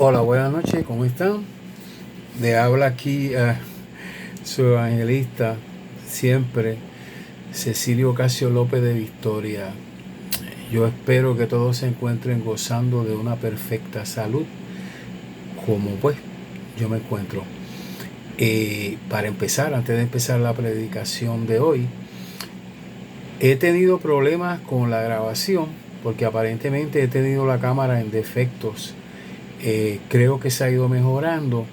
Hola, buenas noches, ¿cómo están? Le habla aquí su evangelista siempre, Cecilio Casio López de Victoria. Yo espero que todos se encuentren gozando de una perfecta salud, como pues yo me encuentro. Para empezar, antes de empezar la predicación de hoy, he tenido problemas con la grabación, porque aparentemente he tenido la cámara en defectos. Creo que se ha ido mejorando.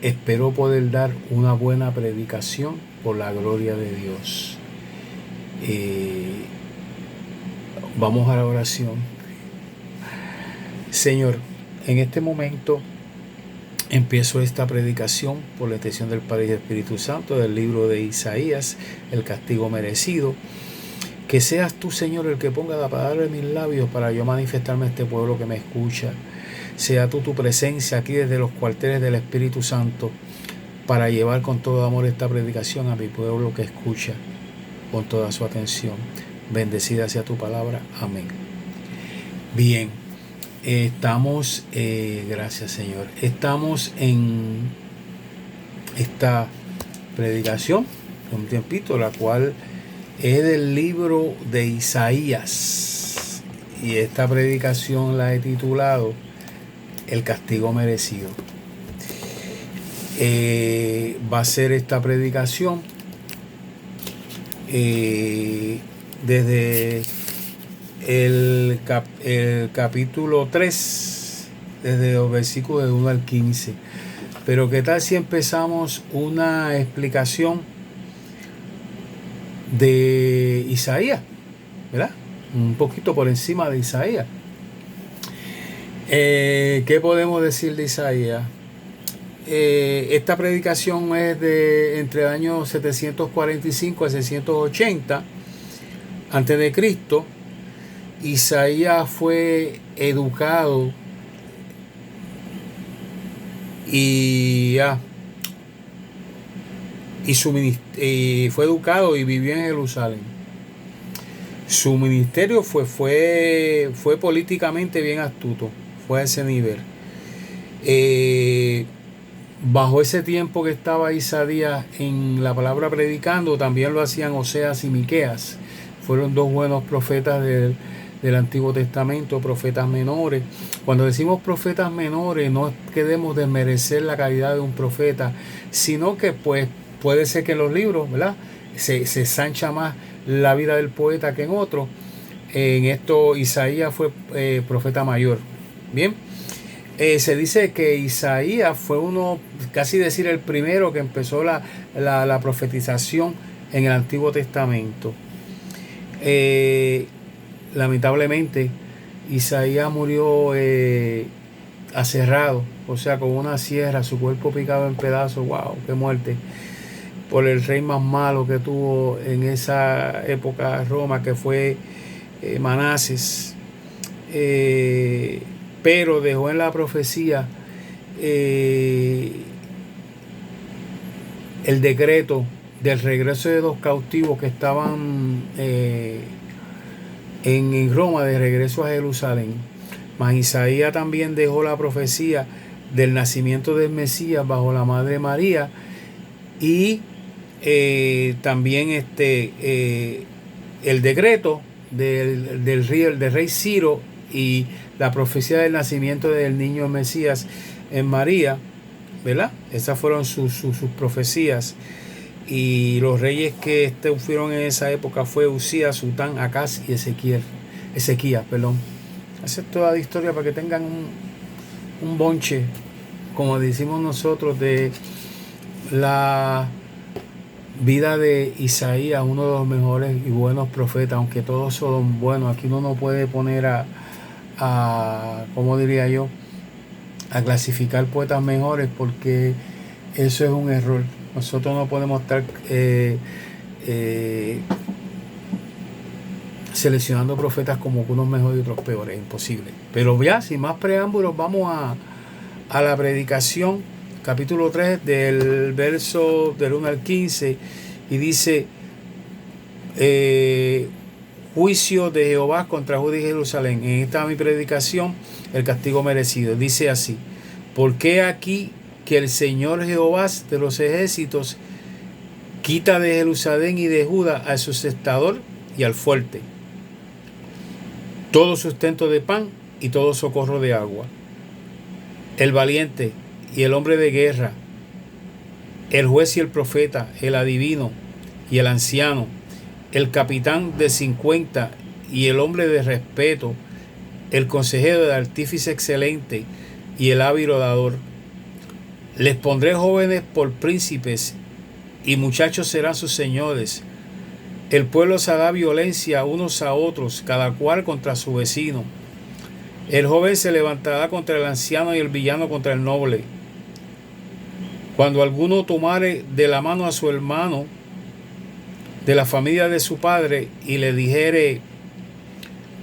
Espero poder dar una buena predicación por la gloria de Dios. Vamos a la oración. Señor, en este momento empiezo esta predicación por la intención del Padre y del Espíritu Santo del libro de Isaías, el castigo merecido. Que seas tú, Señor, el que ponga la palabra en mis labios para yo manifestarme a este pueblo que me escucha. Sea tú tu presencia aquí desde los cuarteles del Espíritu Santo para llevar con todo amor esta predicación a mi pueblo que escucha con toda su atención. Bendecida sea tu palabra. Amén. Bien, estamos, gracias Señor, estamos en esta predicación un tiempito, la cual es del libro de Isaías, y esta predicación la he titulado El castigo merecido. Va a ser esta predicación desde el capítulo 3, desde los versículos de 1 al 15. Pero ¿qué tal si empezamos una explicación de Isaías? ¿Verdad? Un poquito por encima de Isaías. ¿Qué podemos decir de Isaías? Esta predicación es de entre el año 745 a 680 antes de Cristo. Isaías fue educado y fue educado y vivió en Jerusalén. Su ministerio fue políticamente bien astuto, fue a ese nivel. Bajo ese tiempo que estaba Isaías en la palabra predicando, también lo hacían Oseas y Miqueas. Fueron dos buenos profetas del Antiguo Testamento, profetas menores. Cuando decimos profetas menores, no queremos desmerecer la calidad de un profeta, sino que pues puede ser que en los libros, ¿verdad?, se sancha más la vida del poeta que en otros. En esto Isaías fue profeta mayor. Bien. Se dice que Isaías fue uno, casi decir el primero que empezó la profetización en el Antiguo Testamento. Lamentablemente Isaías murió aserrado, o sea, con una sierra, su cuerpo picado en pedazos. ¡Wow! ¡Qué muerte! Por el rey más malo que tuvo en esa época Roma, que fue Manases. Pero dejó en la profecía el decreto del regreso de los cautivos que estaban en Roma, de regreso a Jerusalén. Mas Isaías también dejó la profecía del nacimiento del Mesías bajo la Madre María, y también el decreto del rey Ciro y la profecía del nacimiento del niño Mesías en María, ¿verdad? Esas fueron sus profecías. Y los reyes que fueron en esa época fue Usías, Sután, Acaz y Ezequías. Esa es toda la historia para que tengan un bonche, como decimos nosotros, de la vida de Isaías, uno de los mejores y buenos profetas, aunque todos son buenos. Aquí uno no puede poner ¿cómo diría yo?, a clasificar poetas mejores, porque eso es un error. Nosotros no podemos estar seleccionando profetas como unos mejores y otros peores, imposible. Pero ya, sin más preámbulos, vamos a la predicación, capítulo 3, del verso del 1 al 15, y dice: juicio de Jehová contra Judá y Jerusalén. En esta mi predicación, el castigo merecido. Dice así: porque aquí que el Señor Jehová de los ejércitos quita de Jerusalén y de Judá al sustentador y al fuerte, todo sustento de pan y todo socorro de agua, el valiente y el hombre de guerra, el juez y el profeta, el adivino y el anciano, el capitán de 50 y el hombre de respeto, el consejero del artífice excelente y el hábil orador. Les pondré jóvenes por príncipes y muchachos serán sus señores. El pueblo se hará violencia unos a otros, cada cual contra su vecino. El joven se levantará contra el anciano y el villano contra el noble. Cuando alguno tomare de la mano a su hermano de la familia de su padre y le dijere: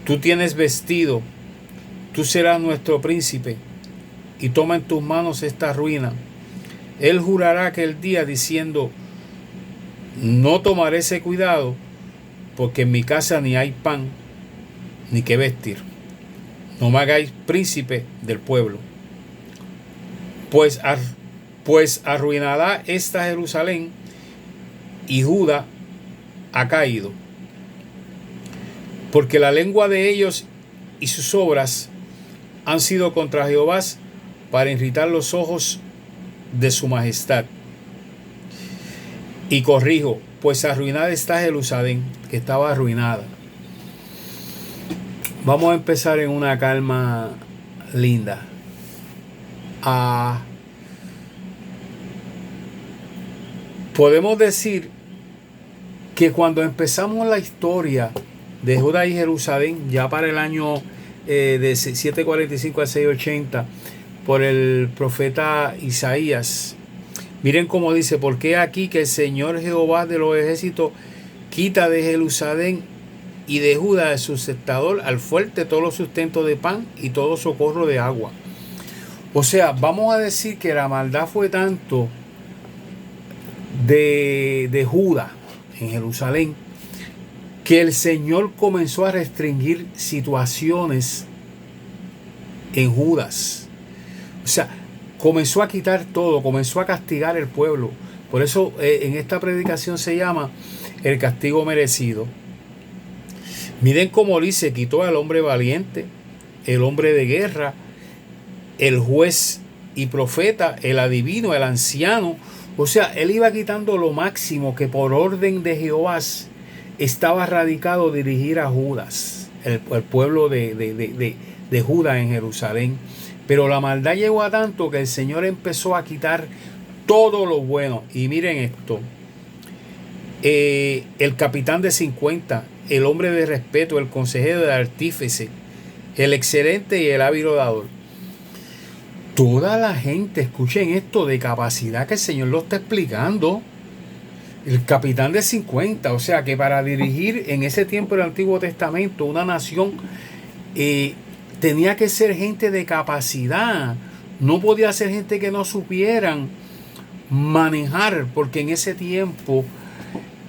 tú tienes vestido, tú serás nuestro príncipe, y toma en tus manos esta ruina, él jurará aquel día diciendo: no tomaré ese cuidado, porque en mi casa ni hay pan ni que vestir. No me hagáis príncipe del pueblo. Pues arruinará esta Jerusalén, y Judá ha caído, porque la lengua de ellos y sus obras han sido contra Jehová, para irritar los ojos de su majestad. Y corrijo, pues arruinada está Jerusalén, que estaba arruinada. Vamos a empezar en una calma linda. Podemos decir que cuando empezamos la historia de Judá y Jerusalén, ya para el año de 745 a 680, por el profeta Isaías, miren cómo dice: porque aquí que el Señor Jehová de los ejércitos quita de Jerusalén y de Judá el sustentador, al fuerte todo los sustento de pan y todo socorro de agua. O sea, vamos a decir que la maldad fue tanto de Judá en Jerusalén, que el Señor comenzó a restringir situaciones en Judas. O sea, comenzó a quitar todo, comenzó a castigar el pueblo. Por eso en esta predicación se llama el castigo merecido. Miren cómo dice: quitó al hombre valiente, el hombre de guerra, el juez y profeta, el adivino, el anciano. O sea, él iba quitando lo máximo que por orden de Jehová estaba radicado dirigir a Judas, el pueblo de Judá en Jerusalén. Pero la maldad llegó a tanto que el Señor empezó a quitar todo lo bueno. Y miren esto: el capitán de 50, el hombre de respeto, el consejero del artífice, el excelente y el hábil orador. Toda la gente, escuchen esto, de capacidad que el Señor lo está explicando. El capitán de 50, o sea que para dirigir en ese tiempo del Antiguo Testamento una nación, tenía que ser gente de capacidad. No podía ser gente que no supieran manejar, porque en ese tiempo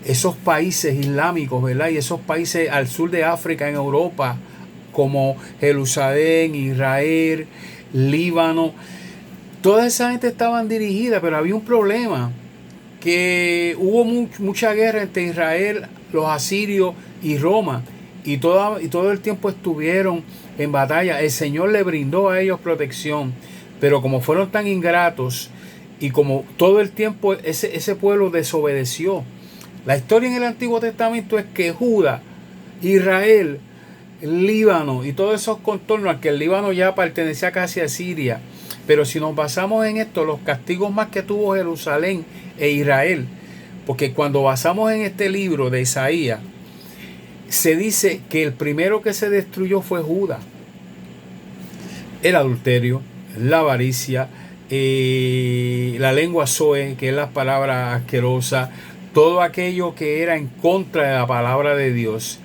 esos países islámicos, ¿verdad? Y esos países al sur de África, en Europa, como Jerusalén, Israel, Líbano, toda esa gente estaban dirigidas, pero había un problema, que hubo mucha guerra entre Israel, los asirios y Roma, y todo el tiempo estuvieron en batalla. El Señor le brindó a ellos protección, pero como fueron tan ingratos y como todo el tiempo ese pueblo desobedeció. La historia en el Antiguo Testamento es que Judá, Israel, el Líbano y todos esos contornos, al que el Líbano ya pertenecía casi a Siria. Pero si nos basamos en esto, los castigos más que tuvo Jerusalén e Israel, porque cuando basamos en este libro de Isaías, se dice que el primero que se destruyó fue Judá. El adulterio, la avaricia, la lengua zoe, que es la palabra asquerosa, todo aquello que era en contra de la palabra de Dios.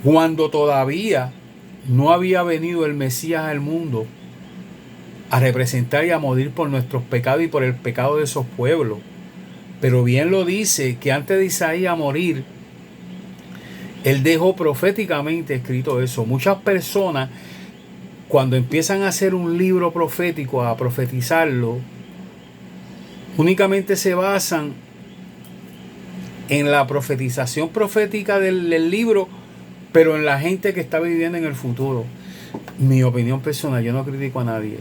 Cuando todavía no había venido el Mesías al mundo a representar y a morir por nuestros pecados y por el pecado de esos pueblos. Pero bien lo dice que antes de Isaías morir, él dejó proféticamente escrito eso. Muchas personas cuando empiezan a hacer un libro profético, a profetizarlo, únicamente se basan en la profetización profética del libro, pero en la gente que está viviendo en el futuro. Mi opinión personal, yo no critico a nadie.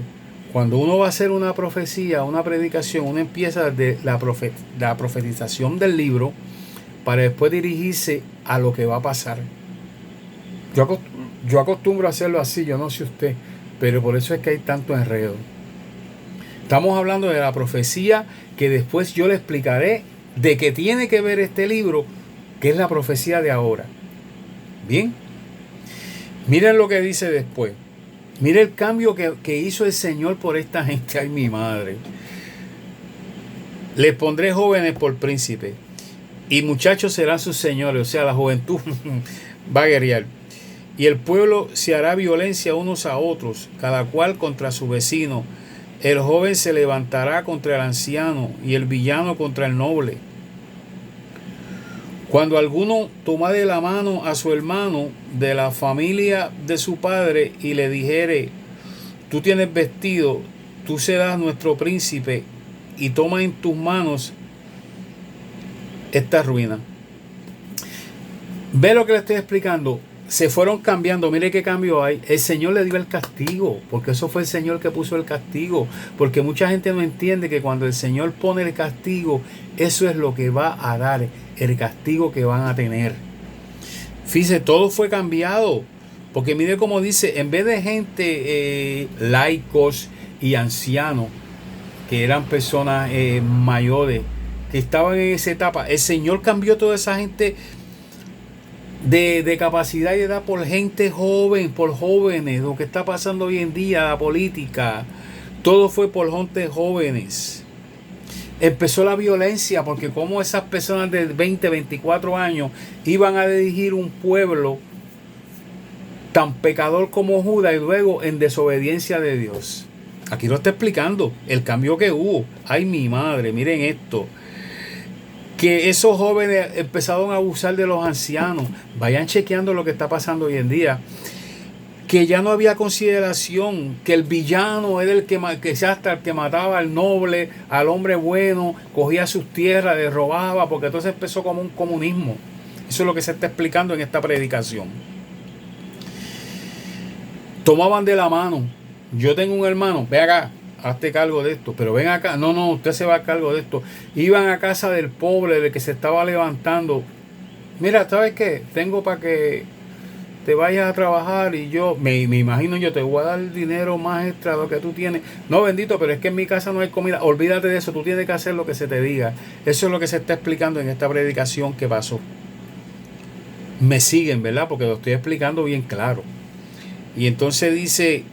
Cuando uno va a hacer una profecía, una predicación, uno empieza de la profetización del libro para después dirigirse a lo que va a pasar. Yo acostumbro a hacerlo así, yo no sé usted, pero por eso es que hay tanto enredo. Estamos hablando de la profecía que después yo le explicaré de qué tiene que ver este libro, que es la profecía de ahora. Bien, miren lo que dice después. Mire el cambio que hizo el Señor por esta gente. Ay, mi madre. Les pondré jóvenes por príncipes y muchachos serán sus señores. O sea, la juventud va a guerrear. Y el pueblo se hará violencia unos a otros, cada cual contra su vecino. El joven se levantará contra el anciano y el villano contra el noble. Cuando alguno tomare la mano a su hermano de la familia de su padre y le dijere: tú tienes vestido, tú serás nuestro príncipe, y toma en tus manos esta ruina. Ve lo que le estoy explicando. Se fueron cambiando. Mire qué cambio hay. El Señor le dio el castigo, porque eso fue el Señor que puso el castigo. Porque mucha gente no entiende que cuando el Señor pone el castigo, eso es lo que va a dar, el castigo que van a tener. Fíjese, todo fue cambiado. Porque mire cómo dice, en vez de gente laicos y ancianos, que eran personas mayores, que estaban en esa etapa, el Señor cambió toda esa gente de capacidad y edad por gente joven, por jóvenes. Lo que está pasando hoy en día, la política, todo fue por gente jóvenes. Empezó la violencia, porque como esas personas de 20, 24 años iban a dirigir un pueblo tan pecador como Judá y luego en desobediencia de Dios. Aquí lo está explicando el cambio que hubo. Ay, mi madre, miren esto. Que esos jóvenes empezaron a abusar de los ancianos. Vayan chequeando lo que está pasando hoy en día. Que ya no había consideración, que el villano era el que hasta el que mataba al noble, al hombre bueno, cogía sus tierras, le robaba, porque entonces empezó como un comunismo. Eso es lo que se está explicando en esta predicación. Tomaban de la mano. Yo tengo un hermano, ve acá, hazte cargo de esto, pero ven acá, no, usted se va a cargo de esto. Iban a casa del pobre, del que se estaba levantando. Mira, ¿sabes qué? Tengo para que te vayas a trabajar y yo, me imagino yo, te voy a dar dinero más extra de lo que tú tienes. No, bendito, pero es que en mi casa no hay comida. Olvídate de eso, tú tienes que hacer lo que se te diga. Eso es lo que se está explicando en esta predicación que pasó. Me siguen, ¿verdad? Porque lo estoy explicando bien claro. Y entonces dice: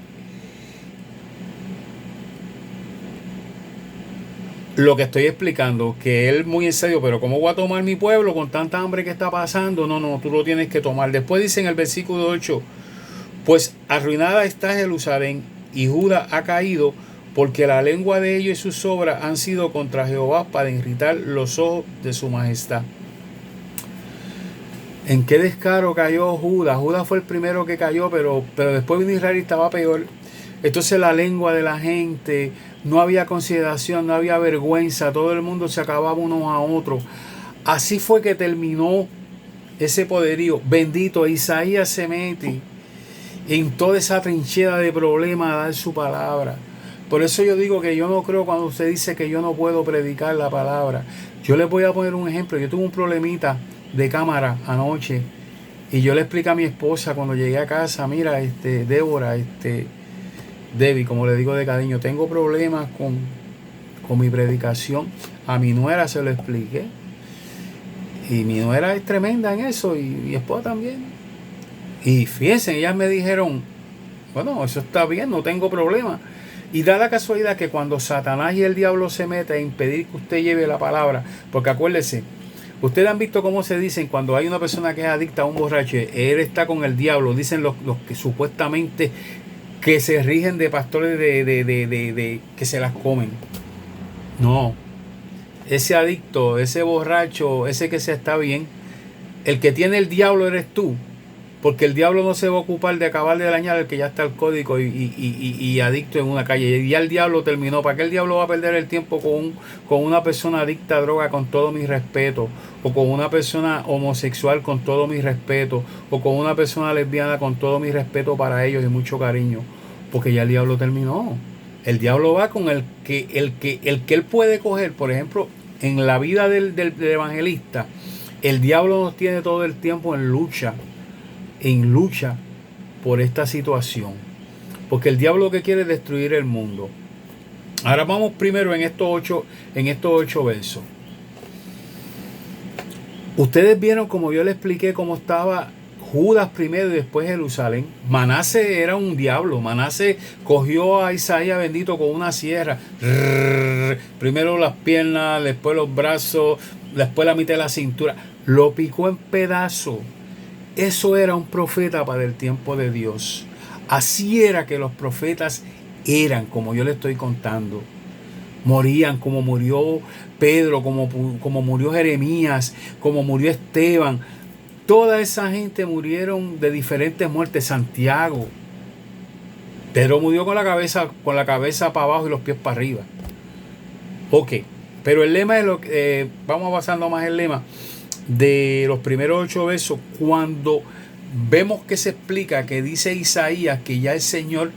lo que estoy explicando, que él muy en serio, pero ¿cómo voy a tomar mi pueblo con tanta hambre que está pasando? No, tú lo tienes que tomar. Después dice en el versículo 8, pues arruinada está Jerusalén y Judá ha caído, porque la lengua de ellos y sus obras han sido contra Jehová para irritar los ojos de su majestad. ¿En qué descaro cayó Judá? Judá fue el primero que cayó, pero después vino Israel y estaba peor. Entonces la lengua de la gente, no había consideración, no había vergüenza, todo el mundo se acababa unos a otros. Así fue que terminó ese poderío. Bendito, Isaías se mete en toda esa trinchera de problemas a dar su palabra. Por eso yo digo que yo no creo cuando usted dice que yo no puedo predicar la palabra. Yo les voy a poner un ejemplo. Yo tuve un problemita de cámara anoche y yo le expliqué a mi esposa cuando llegué a casa: mira, Débora, Debbie, como le digo de cariño, tengo problemas con mi predicación. A mi nuera se lo expliqué y mi nuera es tremenda en eso, y mi esposa también. Y fíjense, ellas me dijeron: bueno, eso está bien, no tengo problema. Y da la casualidad que cuando Satanás y el diablo se meten a impedir que usted lleve la palabra, porque acuérdese, ustedes han visto cómo se dicen cuando hay una persona que es adicta a un borracho, él está con el diablo, dicen los que supuestamente que se rigen de pastores de que se las comen. No, ese adicto, ese borracho, ese que se está bien, el que tiene el diablo eres tú. Porque el diablo no se va a ocupar de acabar de dañar al que ya está alcohólico y adicto en una calle. Y ya el diablo terminó. ¿Para qué el diablo va a perder el tiempo con una persona adicta a droga, con todo mi respeto? O con una persona homosexual, con todo mi respeto? O con una persona lesbiana, con todo mi respeto para ellos y mucho cariño. Porque ya el diablo terminó. El diablo va con el que él puede coger. Por ejemplo, en la vida del evangelista, el diablo nos tiene todo el tiempo en lucha por esta situación, porque el diablo lo que quiere es destruir el mundo. Ahora vamos primero en estos ocho versos. Ustedes vieron, como yo les expliqué, cómo estaba Judas primero y después Jerusalén. Manasés era un diablo. Manasés cogió a Isaías bendito con una sierra. Primero las piernas, después los brazos, después la mitad de la cintura. Lo picó en pedazos. Eso era un profeta para el tiempo de Dios. Así era que los profetas eran, como yo le estoy contando. Morían como murió Pedro, como murió Jeremías, como murió Esteban. Toda esa gente murieron de diferentes muertes. Santiago. Pedro murió con la cabeza para abajo y los pies para arriba. Ok, pero el lema es lo que vamos avanzando más el lema de los primeros 8 versos, cuando vemos que se explica que dice Isaías que ya el Señor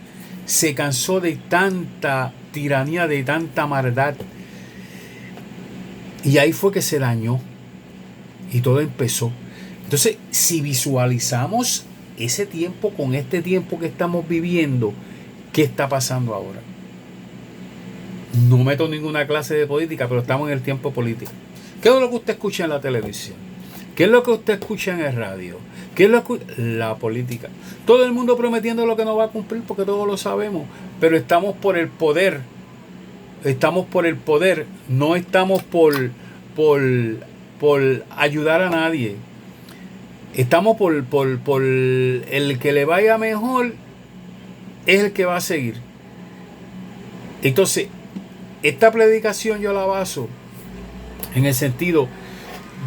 se cansó de tanta tiranía, de tanta maldad, y ahí fue que se dañó y todo empezó. Entonces, si visualizamos ese tiempo con este tiempo que estamos viviendo, ¿qué está pasando ahora? No meto ninguna clase de política, pero estamos en el tiempo político. ¿Qué es lo que usted escucha en la televisión? ¿Qué es lo que usted escucha en el radio? ¿Qué es la política? Todo el mundo prometiendo lo que no va a cumplir, porque todos lo sabemos. Pero estamos por el poder. Estamos por el poder. No estamos por ayudar a nadie. Estamos por el que le vaya mejor, es el que va a seguir. Entonces, esta predicación yo la baso en el sentido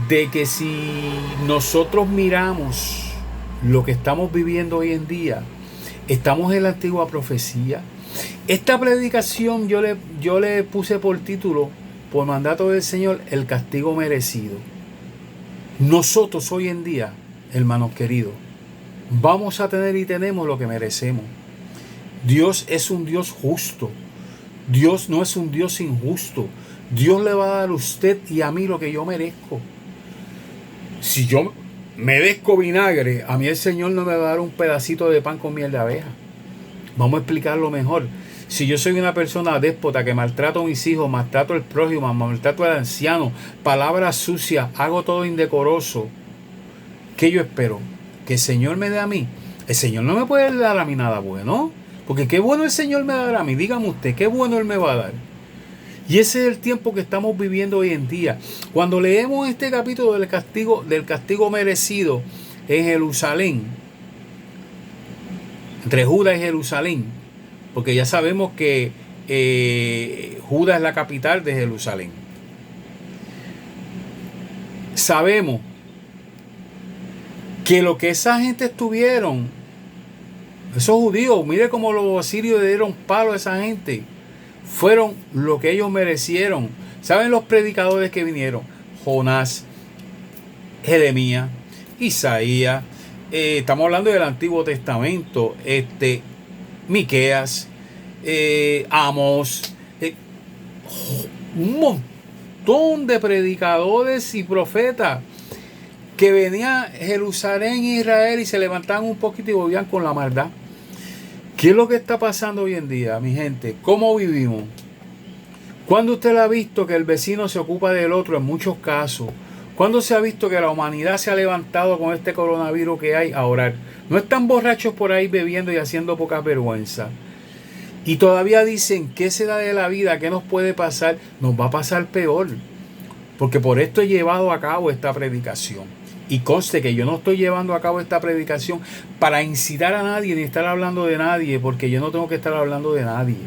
de que si nosotros miramos lo que estamos viviendo hoy en día, estamos en la antigua profecía. Esta predicación yo le puse por título, por mandato del Señor, el castigo merecido. Nosotros hoy en día, hermanos queridos, vamos a tener y tenemos lo que merecemos. Dios es un Dios justo. Dios no es un Dios injusto. Dios le va a dar a usted y a mí lo que yo merezco. Si yo merezco vinagre, a mí el Señor no me va a dar un pedacito de pan con miel de abeja. Vamos a explicarlo mejor. Si yo soy una persona déspota que maltrato a mis hijos, maltrato al prójimo, maltrato al anciano, palabras sucias, hago todo indecoroso, ¿qué yo espero? ¿Que el Señor me dé a mí? El Señor no me puede dar a mí nada bueno, porque qué bueno el Señor me dará a mí. Dígame usted, qué bueno Él me va a dar. Y ese es el tiempo que estamos viviendo hoy en día. Cuando leemos este capítulo del castigo merecido en Jerusalén, entre Judá y Jerusalén, porque ya sabemos que Judá es la capital de Jerusalén. Sabemos que lo que esa gente estuvieron, esos judíos, mire cómo los asirios le dieron palo a esa gente, fueron lo que ellos merecieron. ¿Saben los predicadores que vinieron? Jonás, Jeremías, Isaías, estamos hablando del Antiguo Testamento, Miqueas, Amós, un montón de predicadores y profetas que venían a Jerusalén e Israel y se levantaban un poquito y volvían con la maldad. ¿Qué es lo que está pasando hoy en día, mi gente? ¿Cómo vivimos? ¿Cuándo usted ha visto que el vecino se ocupa del otro en muchos casos? ¿Cuándo se ha visto que la humanidad se ha levantado con este coronavirus que hay a orar? No están borrachos por ahí bebiendo y haciendo poca vergüenza. Y todavía dicen, ¿qué se da de la vida? ¿Qué nos puede pasar? Nos va a pasar peor. Porque por esto he llevado a cabo esta predicación. Y conste que yo no estoy llevando a cabo esta predicación para incitar a nadie ni estar hablando de nadie, porque yo no tengo que estar hablando de nadie.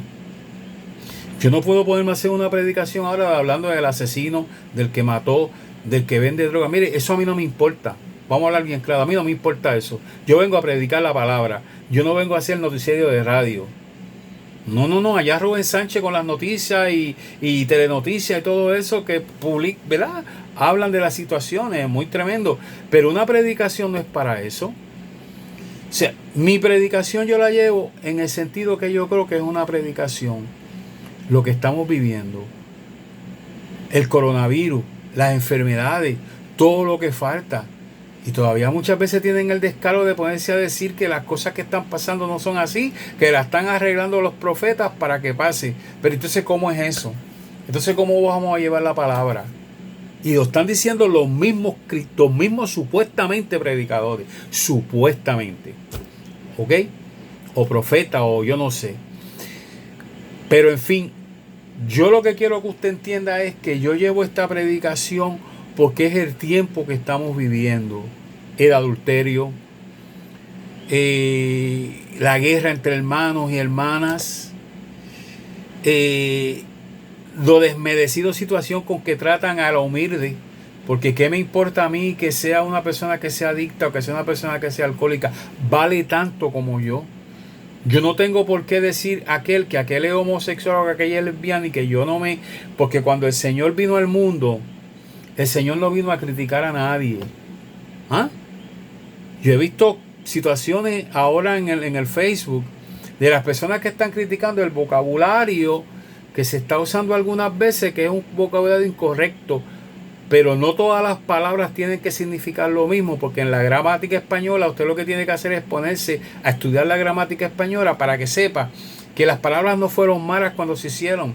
Yo no puedo ponerme a hacer una predicación ahora hablando del asesino, del que mató, del que vende droga. Mire, eso a mí no me importa. Vamos a hablar bien claro. A mí no me importa eso. Yo vengo a predicar la palabra. Yo no vengo a hacer noticiero de radio. No. Allá Rubén Sánchez con las noticias y telenoticias y todo eso que publica, ¿verdad? Hablan de las situaciones, muy tremendo. Pero una predicación no es para eso. O sea, mi predicación yo la llevo en el sentido que yo creo que es una predicación. Lo que estamos viviendo. El coronavirus, las enfermedades, todo lo que falta. Y todavía muchas veces tienen el descaro de ponerse a decir que las cosas que están pasando no son así, que las están arreglando los profetas para que pase. Pero entonces, ¿cómo es eso? Entonces, ¿cómo vamos a llevar la palabra? Y lo están diciendo los mismos supuestamente predicadores. Supuestamente. ¿Ok? O profeta, o yo no sé. Pero en fin, yo lo que quiero que usted entienda es que yo llevo esta predicación porque es el tiempo que estamos viviendo. El adulterio, la guerra entre hermanos y hermanas, lo desmerecido situación con que tratan a la humilde, porque qué me importa a mí que sea una persona que sea adicta o que sea una persona que sea alcohólica, vale tanto como yo. Yo no tengo por qué decir que aquel es homosexual o que aquella es lesbiana y que yo no me... Porque cuando el Señor vino al mundo, el Señor no vino a criticar a nadie. ¿Ah? Yo he visto situaciones ahora en el Facebook de las personas que están criticando el vocabulario que se está usando algunas veces, que es un vocabulario incorrecto, pero no todas las palabras tienen que significar lo mismo, porque en la gramática española usted lo que tiene que hacer es ponerse a estudiar la gramática española para que sepa que las palabras no fueron malas cuando se hicieron.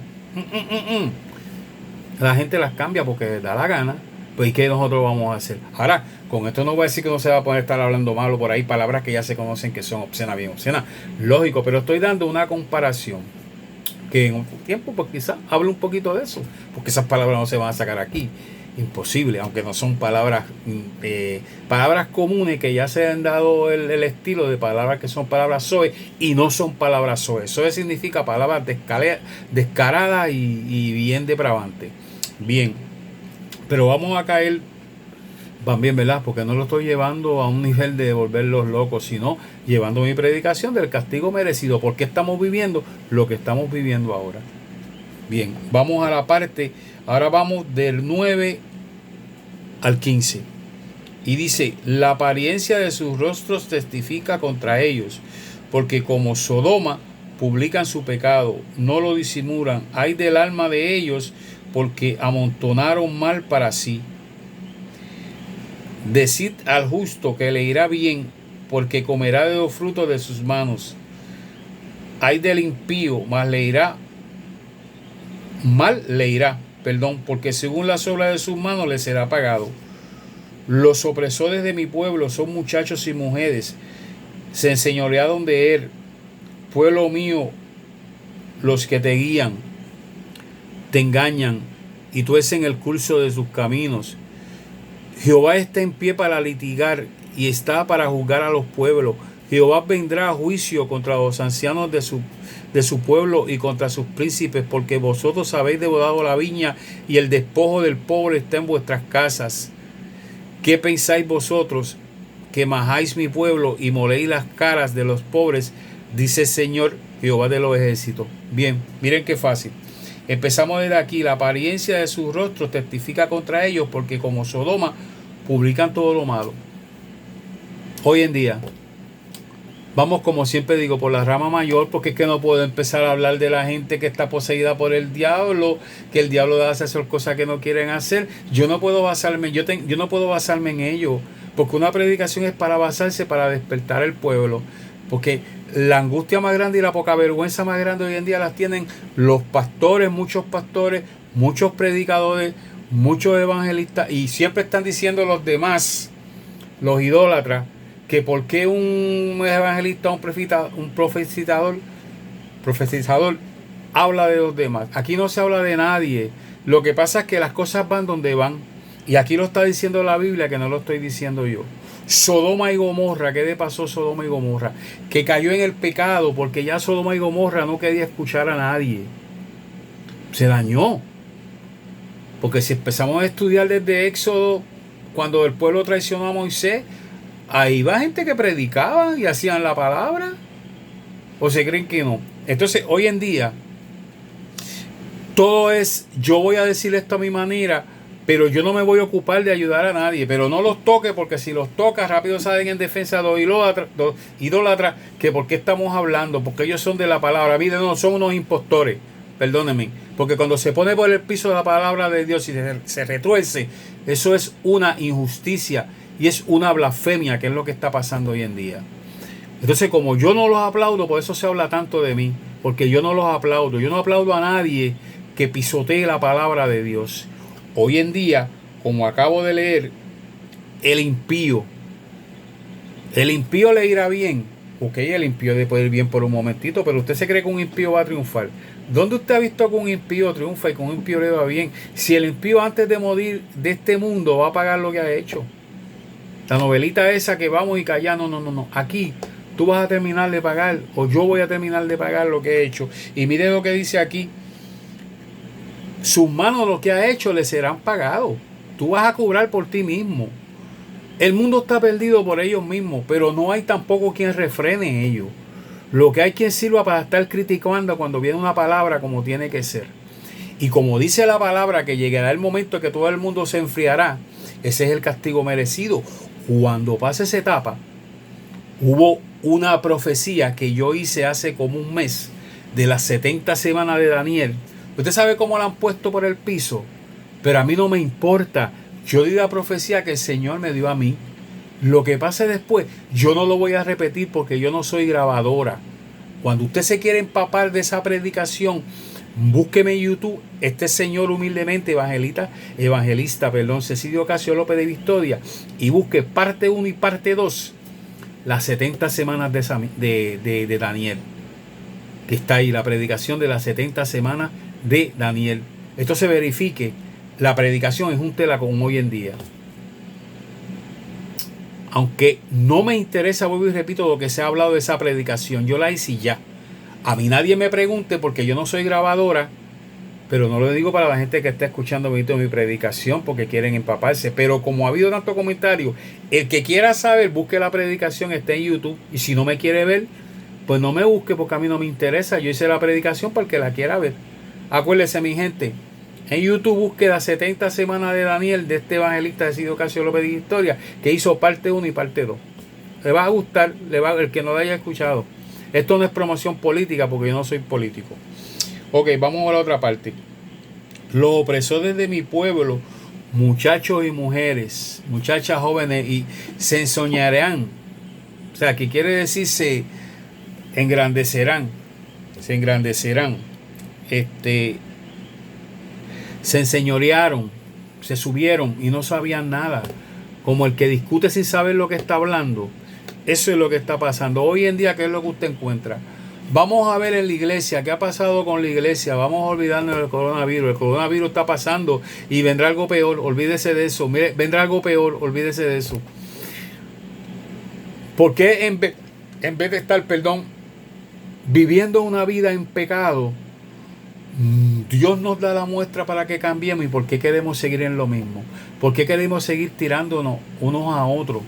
La gente las cambia porque les da la gana. Pues ¿y qué nosotros vamos a hacer? Ahora, con esto no voy a decir que no se va a poder estar hablando malo por ahí, palabras que ya se conocen que son obscenas, bien obscenas. Lógico, pero estoy dando una comparación que en un tiempo pues quizás hable un poquito de eso, porque esas palabras no se van a sacar aquí. Imposible, aunque no son palabras comunes que ya se han dado el estilo de palabras que son palabras soe y no son palabras soe. Soe significa palabras descaradas y bien depravantes. Bien, pero vamos a caer también, ¿verdad? Porque no lo estoy llevando a un nivel de volverlos locos, sino llevando mi predicación del castigo merecido, porque estamos viviendo lo que estamos viviendo ahora. Bien, vamos a la parte, ahora vamos del 9 al 15. Y dice, la apariencia de sus rostros testifica contra ellos, porque como Sodoma publican su pecado, no lo disimulan. Ay del alma de ellos, porque amontonaron mal para sí. Decid al justo que le irá bien, porque comerá de los frutos de sus manos. Ay del impío, mal le irá, porque según las obras de sus manos le será pagado. Los opresores de mi pueblo son muchachos y mujeres, se enseñorearon de él. Pueblo mío, los que te guían, te engañan y tuercen el curso de sus caminos. Jehová está en pie para litigar y está para juzgar a los pueblos. Jehová vendrá a juicio contra los ancianos de su pueblo y contra sus príncipes, porque vosotros habéis devorado la viña y el despojo del pobre está en vuestras casas. ¿Qué pensáis vosotros que majáis mi pueblo y moléis las caras de los pobres? Dice el Señor Jehová de los ejércitos. Bien, miren qué fácil. Empezamos desde aquí. La apariencia de sus rostros testifica contra ellos, porque como Sodoma publican todo lo malo. Hoy en día vamos, como siempre digo, por la rama mayor, porque es que no puedo empezar a hablar de la gente que está poseída por el diablo, que el diablo hace hacer cosas que no quieren hacer. Yo no puedo basarme en ello, porque una predicación es para basarse, para despertar el pueblo, porque la angustia más grande y la poca vergüenza más grande hoy en día las tienen los pastores, muchos predicadores, muchos evangelistas, y siempre están diciendo los demás, los idólatras, que por qué un evangelista, un profetizador habla de los demás. Aquí no se habla de nadie. Lo que pasa es que las cosas van donde van. Y aquí lo está diciendo la Biblia, que no lo estoy diciendo yo. Sodoma y Gomorra, ¿qué le pasó a Sodoma y Gomorra? Que cayó en el pecado, porque ya Sodoma y Gomorra no quería escuchar a nadie. Se dañó. Porque si empezamos a estudiar desde Éxodo cuando el pueblo traicionó a Moisés, ahí va gente que predicaba y hacían la palabra. ¿O se creen que no? Entonces, hoy en día, todo es, yo voy a decir esto a mi manera, pero yo no me voy a ocupar de ayudar a nadie. Pero no los toque, porque si los tocas, rápido salen en defensa de los idólatras, que por qué estamos hablando, porque ellos son de la palabra. Miren, no, son unos impostores, perdónenme. Porque cuando se pone por el piso de la palabra de Dios y se retuerce, eso es una injusticia y es una blasfemia, que es lo que está pasando hoy en día. Entonces, como yo no los aplaudo, por eso se habla tanto de mí, porque yo no los aplaudo. Yo no aplaudo a nadie que pisotee la palabra de Dios. Hoy en día, como acabo de leer, el impío le irá bien. Ok, el impío le puede ir bien por un momentito, pero usted se cree que un impío va a triunfar. ¿Dónde usted ha visto que un impío triunfa y que un impío le va bien? Si el impío antes de morir de este mundo va a pagar lo que ha hecho. La novelita esa que vamos y callamos, no. Aquí tú vas a terminar de pagar, o yo voy a terminar de pagar lo que he hecho. Y mire lo que dice aquí. Sus manos lo que ha hecho le serán pagados. Tú vas a cobrar por ti mismo. El mundo está perdido por ellos mismos, pero no hay tampoco quien refrene ellos. Lo que hay quien sirva para estar criticando cuando viene una palabra como tiene que ser. Y como dice la palabra que llegará el momento que todo el mundo se enfriará, ese es el castigo merecido. Cuando pase esa etapa, hubo una profecía que yo hice hace como un mes de las 70 semanas de Daniel. Usted sabe cómo la han puesto por el piso, pero a mí no me importa. Yo di la profecía que el Señor me dio a mí. Lo que pase después, yo no lo voy a repetir porque yo no soy grabadora. Cuando usted se quiere empapar de esa predicación, búsqueme en YouTube, este señor humildemente evangelista, Cecilio Ocasio López de Victoria, y busque parte 1 y parte 2, las 70 semanas de Daniel, que está ahí, la predicación de las 70 semanas de Daniel. Esto se verifique, la predicación es un tela como hoy en día. Aunque no me interesa, vuelvo y repito, lo que se ha hablado de esa predicación, yo la hice y ya. A mí nadie me pregunte porque yo no soy grabadora, pero no lo digo para la gente que está escuchando mi predicación porque quieren empaparse. Pero como ha habido tanto comentario, el que quiera saber, busque la predicación, está en YouTube. Y si no me quiere ver, pues no me busque porque a mí no me interesa. Yo hice la predicación para el que la quiera ver. Acuérdese, mi gente, en YouTube busque las 70 semanas de Daniel, de este evangelista Cecilio Ocasio López de Victoria, que hizo parte 1 y parte 2. Le va a gustar, el que no lo haya escuchado. Esto no es promoción política porque yo no soy político. Ok, vamos a la otra parte. Los opresores de mi pueblo, muchachos y mujeres, muchachas jóvenes, y se ensoñarán. O sea, que quiere decir se engrandecerán. Se engrandecerán. Se enseñorearon, se subieron y no sabían nada. Como el que discute sin saber lo que está hablando. Eso es lo que está pasando. Hoy en día, ¿qué es lo que usted encuentra? Vamos a ver en la iglesia, ¿qué ha pasado con la iglesia? Vamos a olvidarnos del coronavirus. El coronavirus está pasando y vendrá algo peor, olvídese de eso. Mire, vendrá algo peor, olvídese de eso. ¿Por qué en vez de estar, viviendo una vida en pecado, Dios nos da la muestra para que cambiemos? ¿Y por qué queremos seguir en lo mismo? ¿Por qué queremos seguir tirándonos unos a otros?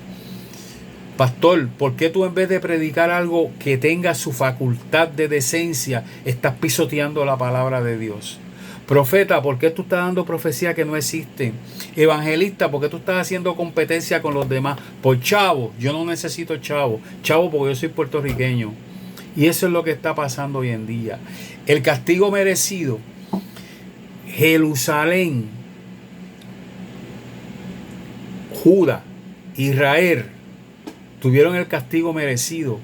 Pastor, ¿por qué tú en vez de predicar algo que tenga su facultad de decencia, estás pisoteando la palabra de Dios? Profeta, ¿por qué tú estás dando profecía que no existe? Evangelista, ¿por qué tú estás haciendo competencia con los demás? Por chavo, yo no necesito chavo. Chavo porque yo soy puertorriqueño. Y eso es lo que está pasando hoy en día. El castigo merecido. Jerusalén, Judá, Israel tuvieron el castigo merecido,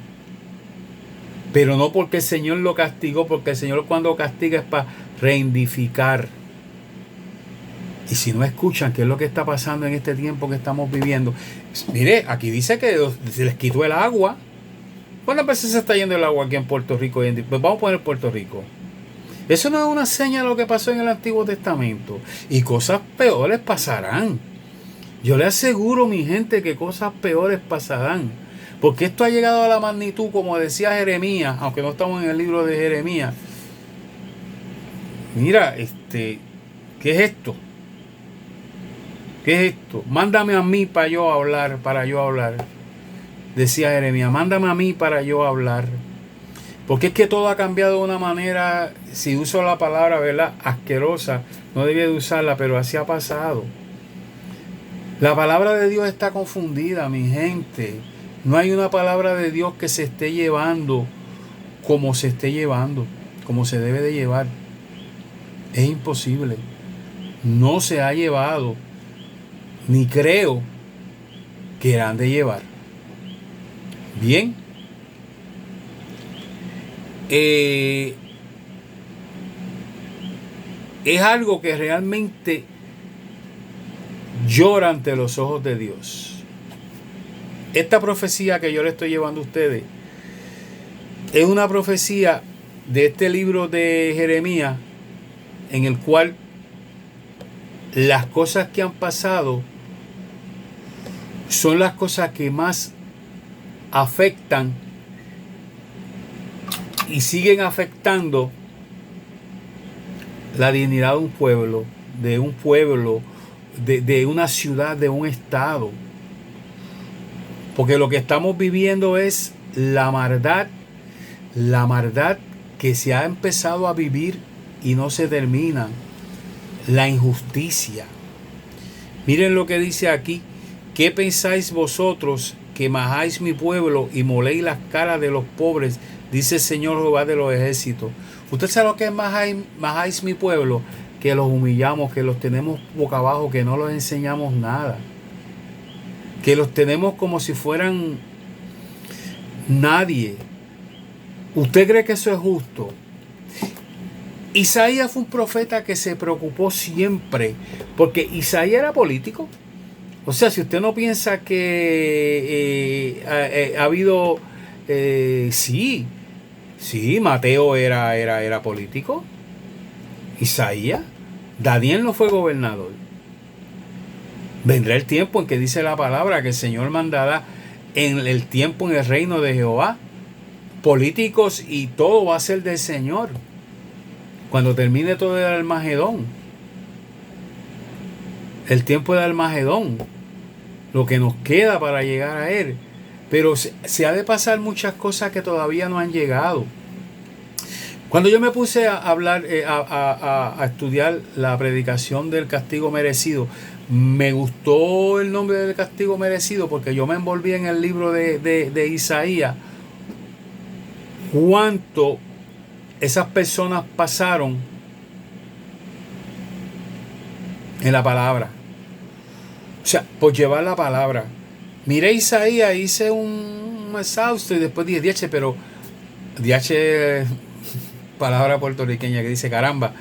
pero no porque el Señor lo castigó, porque el Señor cuando castiga es para reivindicar. Y si no escuchan qué es lo que está pasando en este tiempo que estamos viviendo, mire, aquí dice que se les quitó el agua. ¿Cuántas veces se está yendo el agua aquí en Puerto Rico hoy en día? Pues vamos a poner Puerto Rico. Eso no es una seña de lo que pasó en el Antiguo Testamento, y cosas peores pasarán. Yo le aseguro, mi gente, que cosas peores pasarán. Porque esto ha llegado a la magnitud, como decía Jeremías, aunque no estamos en el libro de Jeremías. Mira, ¿qué es esto? ¿Qué es esto? Mándame a mí para yo hablar, decía Jeremías, mándame a mí para yo hablar. Porque es que todo ha cambiado de una manera, si uso la palabra, ¿verdad?, asquerosa, no debía de usarla, pero así ha pasado. La palabra de Dios está confundida, mi gente. No hay una palabra de Dios que se esté llevando como se esté llevando, como se debe de llevar. Es imposible. No se ha llevado, ni creo que han de llevar. Bien. Es algo que realmente llora ante los ojos de Dios. Esta profecía que yo le estoy llevando a ustedes es una profecía de este libro de Jeremías, en el cual las cosas que han pasado son las cosas que más afectan y siguen afectando la dignidad de un pueblo, de una ciudad, de un estado. Porque lo que estamos viviendo es la maldad que se ha empezado a vivir y no se termina. La injusticia. Miren lo que dice aquí. ¿Qué pensáis vosotros que majáis mi pueblo y moléis las caras de los pobres? Dice el Señor Jehová de los ejércitos. ¿Usted sabe lo que es majáis mi pueblo? Que los humillamos, que los tenemos boca abajo, que no los enseñamos nada. Que los tenemos como si fueran nadie. ¿Usted cree que eso es justo? Isaías fue un profeta que se preocupó siempre, porque Isaías era político. O sea, si usted no piensa que ha habido... sí, Mateo era político. Isaías. Daniel no fue gobernador. Vendrá el tiempo en que dice la palabra que el Señor mandará en el tiempo en el reino de Jehová políticos y todo va a ser del Señor. Cuando termine todo el Armagedón. El tiempo de Armagedón. Lo que nos queda para llegar a Él. Pero se ha de pasar muchas cosas que todavía no han llegado. Cuando yo me puse a hablar, a estudiar la predicación del castigo merecido, me gustó el nombre del castigo merecido porque yo me envolví en el libro de Isaías. Cuánto esas personas pasaron en la palabra. O sea, por llevar la palabra. Miré Isaías, hice un exhausto y después dije, DH, pero DH, palabra puertorriqueña que dice caramba.